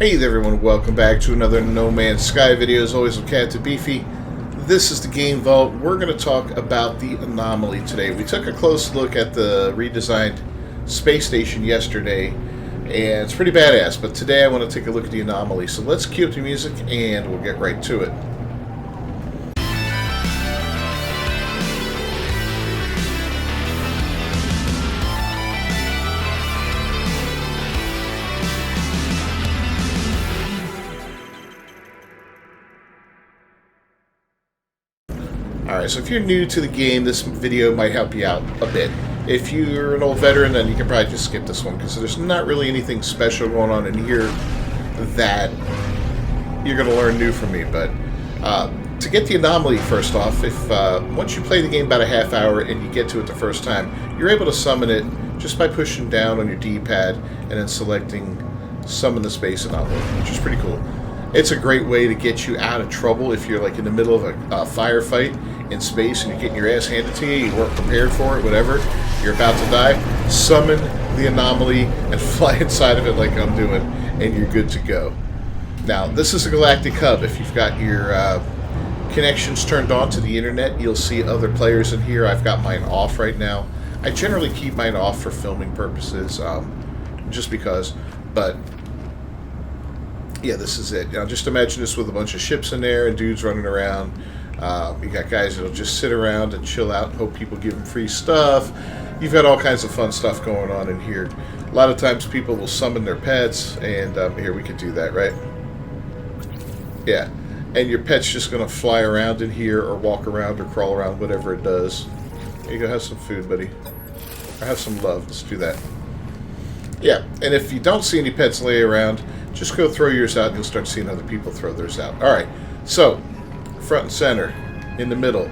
Hey there everyone, welcome back to another No Man's Sky video. As always, I'm Captain Beefy. This is the Game Vault. We're going to talk about the Anomaly today. We took a close look at the redesigned space station yesterday, and it's pretty badass, but today I want to take a look at the Anomaly. So let's cue up the music and we'll get right to it. Alright, so if you're new to the game, this video might help you out a bit. If you're an old veteran, then you can probably just skip this one, because there's not really anything special going on in here that you're going to learn new from me. But to get the Anomaly, first off, if once you play the game about a half hour and you get to it the first time, you're able to summon it just by pushing down on your D-pad and then selecting Summon the Space Anomaly, which is pretty cool. It's a great way to get you out of trouble if you're like in the middle of a firefight in space and you're getting your ass handed to you, you weren't prepared for it, whatever, you're about to die, summon the Anomaly and fly inside of it like I'm doing, and you're good to go. Now, this is a galactic hub. If you've got your connections turned on to the internet, you'll see other players in here. I've got mine off right now. I generally keep mine off for filming purposes, just because, but yeah, this is it. Now, just imagine this with a bunch of ships in there and dudes running around. You got guys that'll just sit around and chill out and hope people give them free stuff. You've got all kinds of fun stuff going on in here. A lot of times people will summon their pets, and here we could do that, right? Yeah, and your pet's just going to fly around in here or walk around or crawl around, whatever it does. Here you go, have some food, buddy. Or have some love. Let's do that. Yeah, and if you don't see any pets lay around, just go throw yours out and you'll start seeing other people throw theirs out. Alright, so, front and center, in the middle,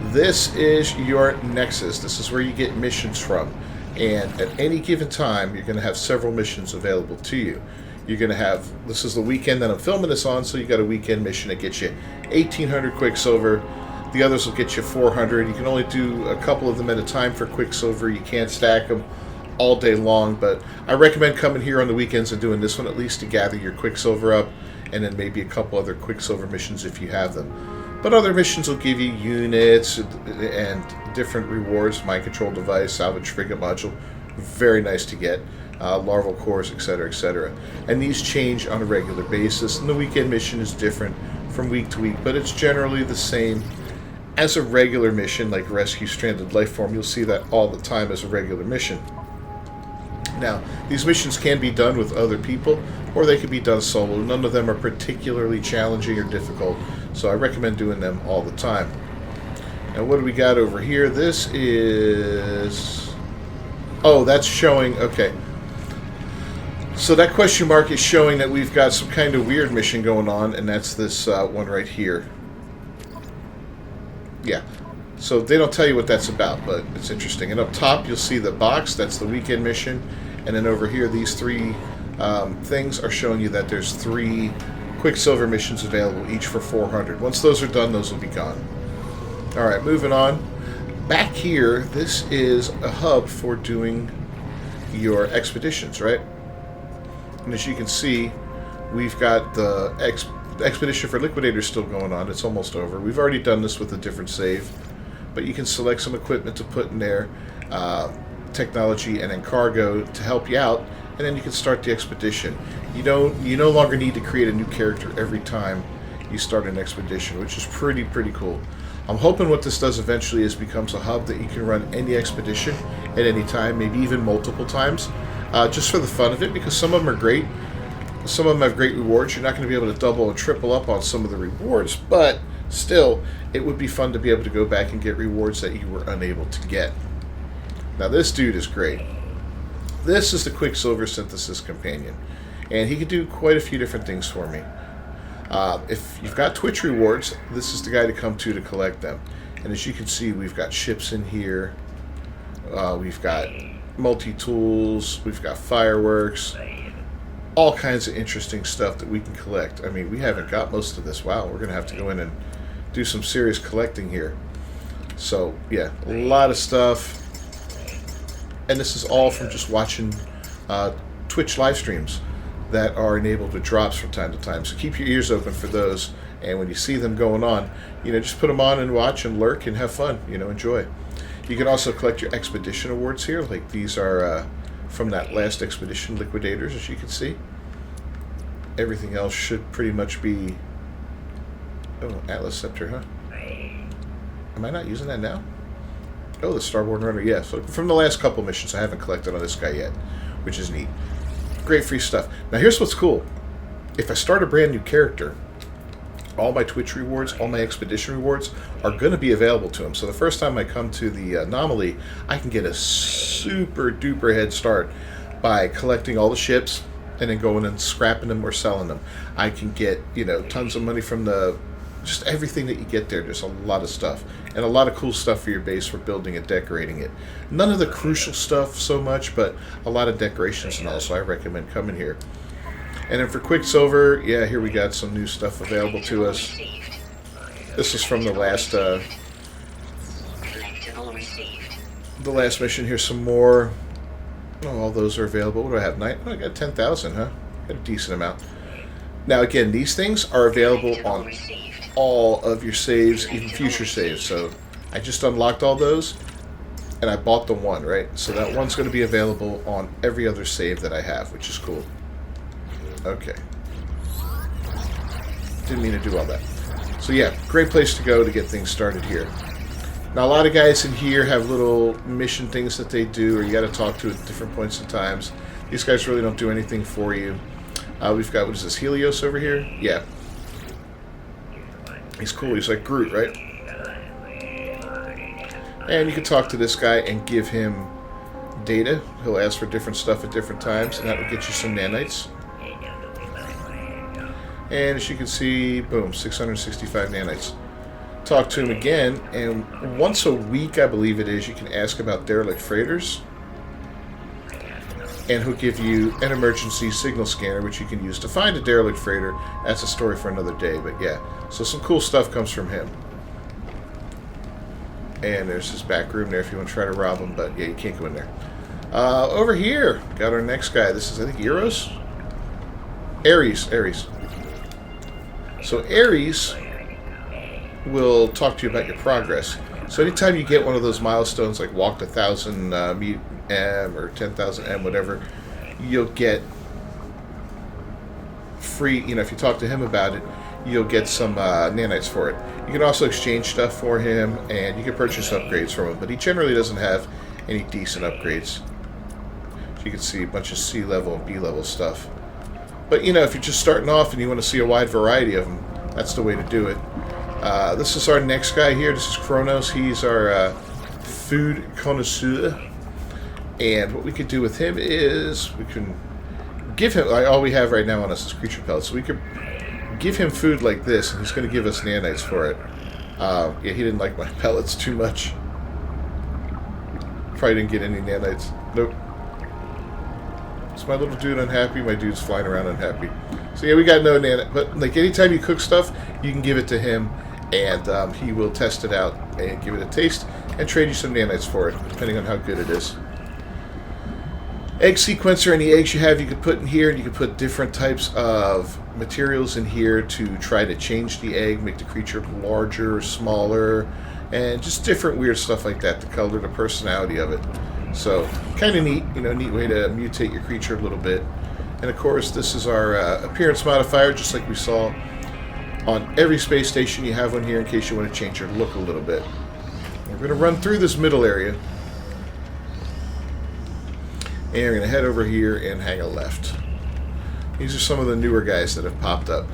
this is your nexus. This is where you get missions from. And at any given time, you're going to have several missions available to you. You're going to have, this is the weekend that I'm filming this on, so you got a weekend mission that gets you 1,800 Quicksilver. The others will get you 400. You can only do a couple of them at a time for Quicksilver. You can't stack them all day long, but I recommend coming here on the weekends and doing this one at least to gather your Quicksilver up, and then maybe a couple other Quicksilver missions if you have them. But other missions will give you units and different rewards, mind control device, salvage frigate module, very nice to get, larval cores, etc., etc. And these change on a regular basis, and the weekend mission is different from week to week, but it's generally the same as a regular mission, like Rescue Stranded Lifeform. You'll see that all the time as a regular mission. Now, these missions can be done with other people, or they can be done solo. None of them are particularly challenging or difficult, so I recommend doing them all the time. Now, what do we got over here? This is... oh, that's showing... okay. So that question mark is showing that we've got some kind of weird mission going on, and that's this one right here. Yeah. So they don't tell you what that's about, but it's interesting. And up top, you'll see the box. That's the weekend mission. And then over here, these three things are showing you that there's 3 Quicksilver missions available, each for 400. Once those are done, those will be gone. All right, moving on. Back here, this is a hub for doing your expeditions, right? And as you can see, we've got the expedition for Liquidator still going on. It's almost over. We've already done this with a different save. But you can select some equipment to put in there, technology, and then cargo to help you out, and then you can start the expedition. You no longer need to create a new character every time you start an expedition, which is pretty cool. I'm hoping what this does eventually is becomes a hub that you can run any expedition at any time, maybe even multiple times, just for the fun of it, because some of them are great. Some of them have great rewards. You're not going to be able to double and triple up on some of the rewards, but still, it would be fun to be able to go back and get rewards that you were unable to get. Now, this dude is great. This is the Quicksilver Synthesis Companion, and he can do quite a few different things for me. If you've got Twitch rewards, this is the guy to come to collect them. And as you can see, we've got ships in here. We've got multi-tools. We've got fireworks. All kinds of interesting stuff that we can collect. I mean, we haven't got most of this. Wow, we're going to have to go in and do some serious collecting here. So, yeah, a lot of stuff. And this is all from just watching Twitch live streams. that are enabled with drops from time to time. So keep your ears open for those. And when you see them going on, just put them on and watch and lurk and have fun. Enjoy. You can also collect your expedition awards here. Like these are from that last expedition, liquidators, as you can see. Everything else should pretty much be... Oh, Atlas Scepter, huh? Am I not using that now? Oh, the Starborn Runner, yeah. So from the last couple missions, I haven't collected on this guy yet, which is neat. Great free stuff. Now, here's what's cool. If I start a brand new character, all my Twitch rewards, all my expedition rewards are going to be available to him. So the first time I come to the Anomaly, I can get a super duper head start by collecting all the ships and then going and scrapping them or selling them. I can get, tons of money from just everything that you get there. There's a lot of stuff. And a lot of cool stuff for your base for building and decorating it. None of the crucial stuff so much, but a lot of decorations and all, so I recommend coming here. And then for Quicksilver, yeah, here we got some new stuff available to us. This is from the last mission. Here's some more. Oh, all those are available. What do I have? I got 10,000, huh? Got a decent amount. Now, again, these things are available on all of your saves, even future saves. So I just unlocked all those, and I bought the one, right? So that one's going to be available on every other save that I have, which is cool. Okay. Didn't mean to do all that. So yeah, great place to go to get things started here. Now a lot of guys in here have little mission things that they do, or you got to talk to at different points in times. These guys really don't do anything for you. We've got, what is this, Helios over here? Yeah. He's cool. He's like Groot, right? And you can talk to this guy and give him data. He'll ask for different stuff at different times, and that will get you some nanites. And as you can see, boom, 665 nanites. Talk to him again, and once a week, I believe it is, you can ask about derelict freighters. And he'll give you an emergency signal scanner, which you can use to find a derelict freighter. That's a story for another day, but yeah. So some cool stuff comes from him. And there's his back room there if you want to try to rob him, but yeah, you can't go in there. Over here, got our next guy. This is, I think, Eros? Ares. So Ares will talk to you about your progress. So anytime you get one of those milestones, like walk 1,000 M or 10,000 M, whatever, you'll get free, if you talk to him about it, you'll get some nanites for it. You can also exchange stuff for him, and you can purchase upgrades from him, but he generally doesn't have any decent upgrades. So you can see a bunch of C level and B level stuff. But, if you're just starting off and you want to see a wide variety of them, that's the way to do it. This is our next guy here. This is Kronos. He's our food connoisseur. And what we could do with him is we can give him, all we have right now on us is creature pellets. So we could give him food like this, and he's going to give us nanites for it. Yeah, he didn't like my pellets too much. Probably didn't get any nanites. Nope. Is my little dude unhappy? My dude's flying around unhappy. So yeah, we got no nanite. But like anytime you cook stuff, you can give it to him, and he will test it out and give it a taste and trade you some nanites for it, depending on how good it is. Egg sequencer, any eggs you have you could put in here, and you can put different types of materials in here to try to change the egg, make the creature larger or smaller, and just different weird stuff like that to color the personality of it. So, kind of neat, neat way to mutate your creature a little bit. And of course, this is our appearance modifier, just like we saw on every space station. You have one here in case you want to change your look a little bit. We're going to run through this middle area. And we're going to head over here and hang a left. These are some of the newer guys that have popped up.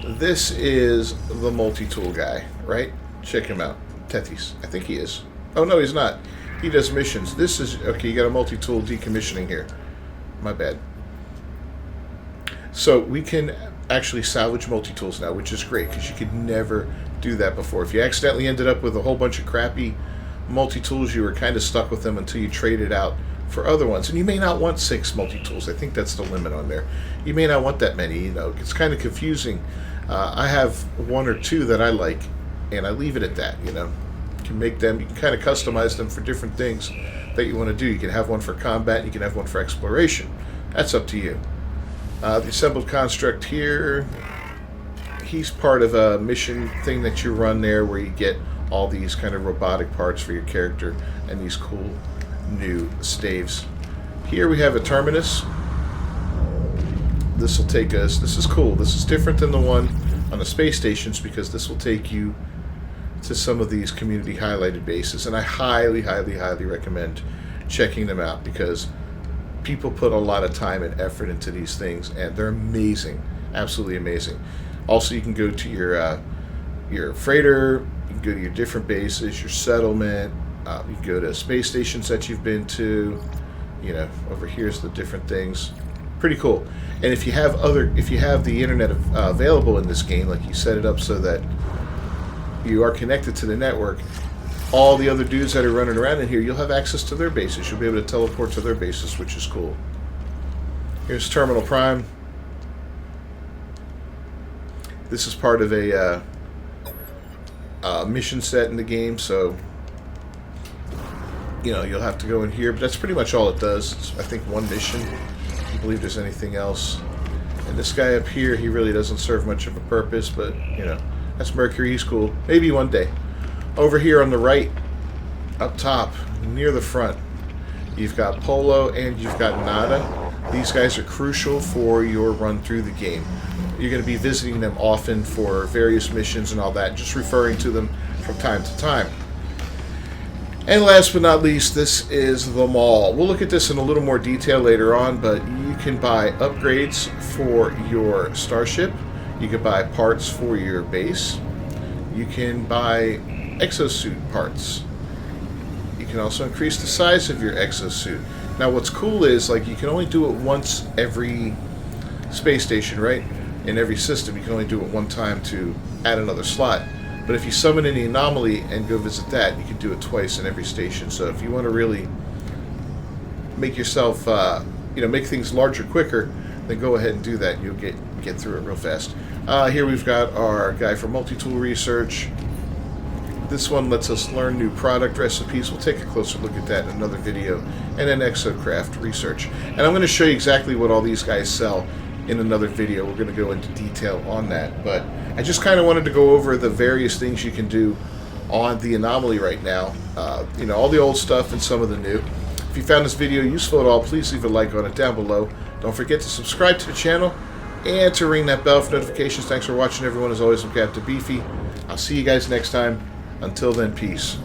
This is the multi-tool guy, right? Check him out. Tethys. I think he is. Oh, no, he's not. He does missions. This is... Okay, you got a multi-tool decommissioning here. My bad. So we can actually salvage multi-tools now, which is great, because you could never do that before. If you accidentally ended up with a whole bunch of crappy multi-tools, you were kind of stuck with them until you traded out for other ones. And you may not want 6 multi-tools. I think that's the limit on there. You may not want that many. It's kind of confusing. I have 1 or 2 that I like, and I leave it at that. You can make them, you can kind of customize them for different things that you want to do. You can have one for combat, you can have one for exploration. That's up to you. The assembled construct here, he's part of a mission thing that you run there where you get all these kind of robotic parts for your character and these cool new staves. Here we have a terminus. This will take us, this is cool, this is different than the one on the space stations because this will take you to some of these community highlighted bases, and I highly, highly, highly recommend checking them out because people put a lot of time and effort into these things and they're amazing, absolutely amazing. Also, you can go to your freighter, you can go to your different bases, your settlement, you can go to space stations that you've been to, you know, over here's the different things. Pretty cool. And if you have the internet available in this game, like you set it up so that you are connected to the network, all the other dudes that are running around in here, you'll have access to their bases. You'll be able to teleport to their bases, which is cool. Here's Terminal Prime. This is part of a mission set in the game, so you know you'll have to go in here, but that's pretty much all it does. It's, I think, one mission. I don't believe there's anything else. And this guy up here, he really doesn't serve much of a purpose, but you know, that's Mercury. He's cool. Maybe one day. Over here on the right, up top, near the front, you've got Polo and you've got Nada. These guys are crucial for your run through the game. You're going to be visiting them often for various missions and all that, just referring to them from time to time. And last but not least, this is the mall. We'll look at this in a little more detail later on, but you can buy upgrades for your starship. You can buy parts for your base. You can buy exosuit parts. You can also increase the size of your exosuit. Now what's cool is, like, you can only do it once every space station, right? In every system, you can only do it one time to add another slot. But if you summon in the Anomaly and go visit that, you can do it twice in every station. So if you want to really make yourself, you know, make things larger quicker, then go ahead and do that. You'll get through it real fast. Here we've got our guy for multi-tool research. This one lets us learn new product recipes. We'll take a closer look at that in another video. And then exocraft research. And I'm going to show you exactly what all these guys sell in another video. We're going to go into detail on that. But I just kind of wanted to go over the various things you can do on the Anomaly right now. You know, all the old stuff and some of the new. If you found this video useful at all, please leave a like on it down below. Don't forget to subscribe to the channel and to ring that bell for notifications. Thanks for watching, everyone. As always, I'm Captain Beefy. I'll see you guys next time. Until then, peace.